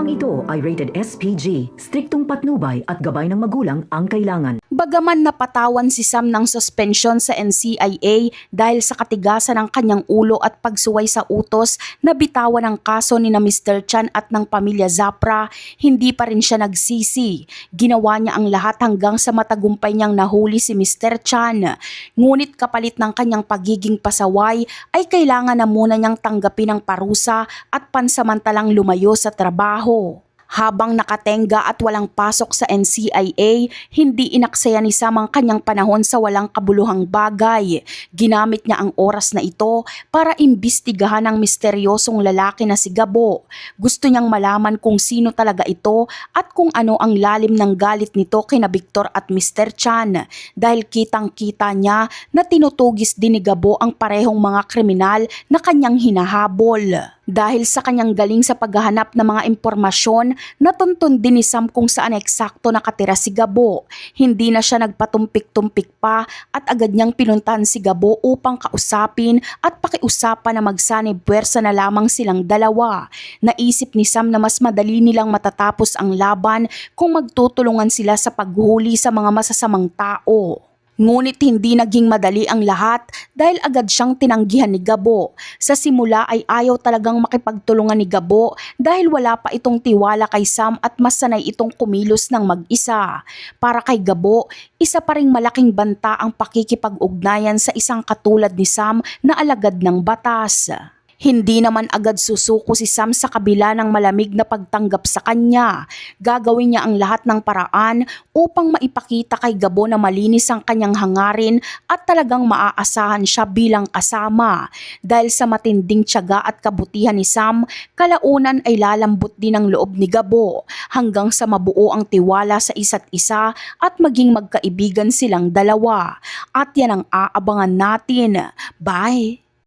Programang ito ay rated SPG, striktong patnubay at gabay ng magulang ang kailangan. Bagaman napatawan si Sam ng suspensyon sa NCIA dahil sa katigasan ng kanyang ulo at pagsuway sa utos na bitawan ng kaso ni na Mr. Chan at ng pamilya Zapra, hindi pa rin siya nagsisi. Ginawa niya ang lahat hanggang sa matagumpay niyang nahuli si Mr. Chan. Ngunit kapalit ng kanyang pagiging pasaway ay kailangan na muna niyang tanggapin ang parusa at pansamantalang lumayo sa trabaho. Habang nakatenga at walang pasok sa NCIA, hindi inaksaya ni Sam ang kanyang panahon sa walang kabuluhang bagay. Ginamit niya ang oras na ito para imbestigahan ang misteryosong lalaki na si Gabo. Gusto niyang malaman kung sino talaga ito at kung ano ang lalim ng galit nito kina Victor at Mr. Chan. Dahil kitang-kita niya na tinutugis din ni Gabo ang parehong mga kriminal na kanyang hinahabol. Dahil sa kanyang galing sa paghahanap ng mga impormasyon, natuntun din ni Sam kung saan eksakto nakatira si Gabo. Hindi na siya nagpatumpik-tumpik pa at agad niyang pinuntahan si Gabo upang kausapin at pakiusapan na magsanib puwersa na lamang silang dalawa. Naisip ni Sam na mas madali nilang matatapos ang laban kung magtutulungan sila sa paghuli sa mga masasamang tao. Ngunit hindi naging madali ang lahat dahil agad siyang tinanggihan ni Gabo. Sa simula ay ayaw talagang makipagtulungan ni Gabo dahil wala pa itong tiwala kay Sam at mas sanay itong kumilos ng mag-isa. Para kay Gabo, isa pa ring malaking banta ang pakikipag-ugnayan sa isang katulad ni Sam na alagad ng batas. Hindi naman agad susuko si Sam sa kabila ng malamig na pagtanggap sa kanya. Gagawin niya ang lahat ng paraan upang maipakita kay Gabo na malinis ang kanyang hangarin at talagang maaasahan siya bilang kasama. Dahil sa matinding tiyaga at kabutihan ni Sam, kalaunan ay lalambot din ang loob ni Gabo hanggang sa mabuo ang tiwala sa isa't isa at maging magkaibigan silang dalawa. At yan ang aabangan natin. Bye!